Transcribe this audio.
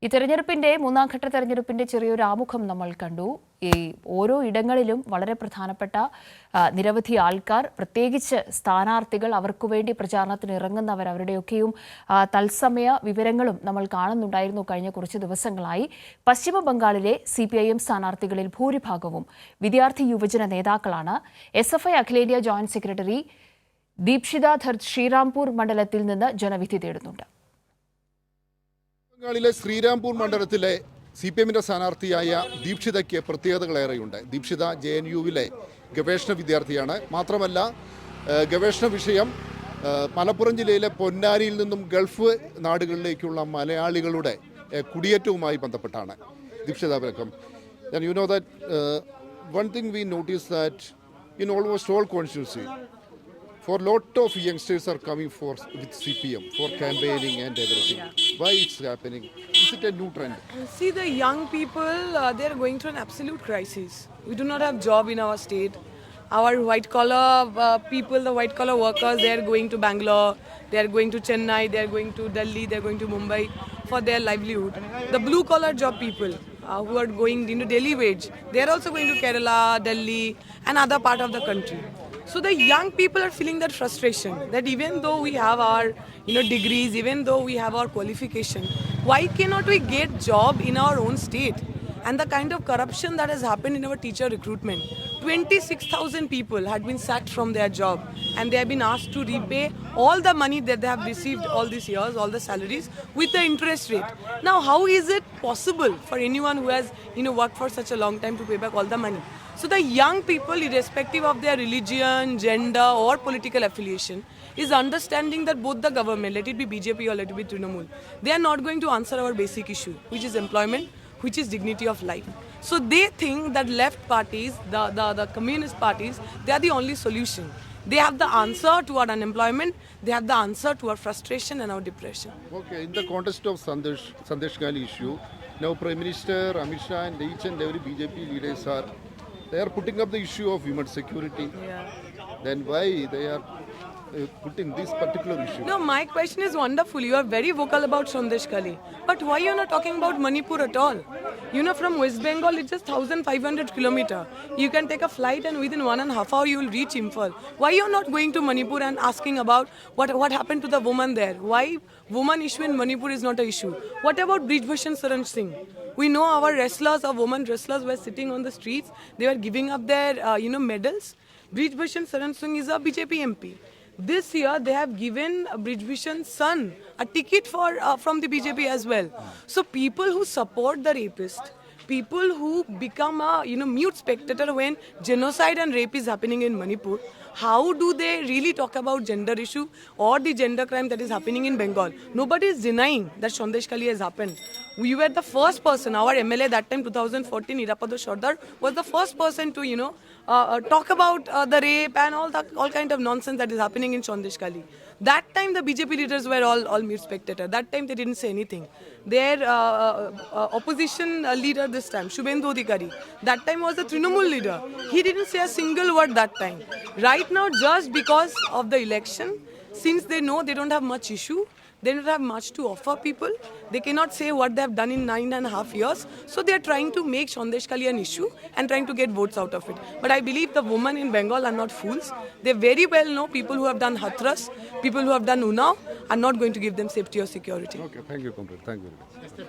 ഈ തെരഞ്ഞെടുപ്പിന്റെ മൂന്നാം ഘട്ട തെരഞ്ഞെടുപ്പിന്റെ ചെറിയൊരു ആമുഖം നമ്മൾ കണ്ടു. ഈ ഓരോ ഇടങ്ങളിലും വളരെ പ്രധാനപ്പെട്ട നിരവധി ആൾക്കാർ, പ്രത്യേകിച്ച് സ്ഥാനാർത്ഥികൾ, അവർക്കുവേണ്ടി പ്രചാരണത്തിന് ഇറങ്ങുന്നവർ, അവരുടെയൊക്കെയും തത്സമയ വിവരങ്ങളും നമ്മൾ കാണുന്നുണ്ടായിരുന്നു കഴിഞ്ഞ കുറച്ച് ദിവസങ്ങളായി. പശ്ചിമ ബംഗാളിലെ CPIM സ്ഥാനാർത്ഥികളിൽ ഭൂരിഭാഗവും വിദ്യാർത്ഥി യുവജന നേതാക്കളാണ്. SFI അഖിലേന്ത്യാ ജോയിന്റ് സെക്രട്ടറി ദീപ്ഷിത ധർ ശ്രീരാംപൂർ മണ്ഡലത്തിൽ നിന്ന് ജനവിധി തേടുന്നുണ്ട്. ബംഗാളിലെ ശ്രീരാംപൂർ മണ്ഡലത്തിലെ CPIMന്റെ സ്ഥാനാർത്ഥിയായ ദീപ്ഷിതയ്ക്ക് പ്രത്യേകതകളേറെയുണ്ട്. ദീപ്ഷിത JNUവിലെ ഗവേഷണ വിദ്യാർത്ഥിയാണ്. മാത്രമല്ല, ഗവേഷണ വിഷയം മലപ്പുറം ജില്ലയിലെ പൊന്നാനിയിൽ നിന്നും ഗൾഫ് നാടുകളിലേക്കുള്ള മലയാളികളുടെ കുടിയേറ്റവുമായി ബന്ധപ്പെട്ടാണ്. ദീപ്ഷിത, welcome. And you know that one thing we noticed that in almost all constituency, for lot of youngsters are coming with CPM for campaigning and everything. Why it's happening? Is it a new trend? See, the young people, they are going through an absolute crisis. We do not have job in our state. Our white collar people, the white collar workers, they are going to Bangalore, they are going to Chennai, they are going to Delhi, they are going to Mumbai for their livelihood. The blue collar job people who are going into daily wage, they are also going to Kerala, Delhi and other part of the country. So the young people are feeling that frustration that even though we have our degrees, even though we have our qualification, why cannot we get job in our own state? And the kind of corruption that has happened in our teacher recruitment, 26,000 people had been sacked from their job and they have been asked to repay all the money that they have received all these years, all the salaries, with the interest rate. Now how is it possible for anyone who has worked for such a long time to pay back all the money? So the young people, irrespective of their religion, gender or political affiliation, is understanding that both the government, let it be BJP or let it be Trinamool, they are not going to answer our basic issue, which is employment, which is dignity of life. So they think that left parties, the communist parties, they are the only solution. They have the answer to our unemployment, they have the answer to our frustration and our depression. Okay, in the context of Sandesh Gali issue, now Prime Minister Amit Shah and each and every BJP leaders they are putting up the issue of women's security. Yeah. Then why they are putting this particular issue? No, my question is wonderful. You are very vocal about Sandesh Gali. But why you are not talking about Manipur at all? From West Bengal, it's just 1,500 kilometers. You can take a flight and within 1.5 hours you will reach Imphal. Why you are not going to Manipur and asking about what happened to the woman there? Why woman issue in Manipur is not an issue? What about Brijbhushan Saran Singh? We know our wrestlers, our women wrestlers were sitting on the streets. They were giving up their, medals. Brijbhushan Saran Singh is a BJP MP. This year, they have given Brijbhushan's son a ticket from the BJP as well. So people who support the rapist, people who become a mute spectator when genocide and rape is happening in Manipur, how do they really talk about gender issue or the gender crime that is happening in Bengal? Nobody is denying that Sandesh Gali has happened. We were the first person, our MLA that time 2014, Irapada Shodar, was the first person to talk about the rape and all kind of nonsense that is happening in Sandesh Gali. That time the BJP leaders were all mere spectators. That time they didn't say anything. Their opposition leader this time, Shubhendu Adhikari, that time was the Trinamool leader. He didn't say a single word that time. Right now, just because of the election, since they know they don't have much issue, they don't have much to offer people. They cannot say what they have done in 9.5 years. So they are trying to make Sandesh Gali an issue and trying to get votes out of it. But I believe the women in Bengal are not fools. They very well know people who have done Hathras, people who have done Unnao are not going to give them safety or security. Okay, thank you, Comrade. Thank you.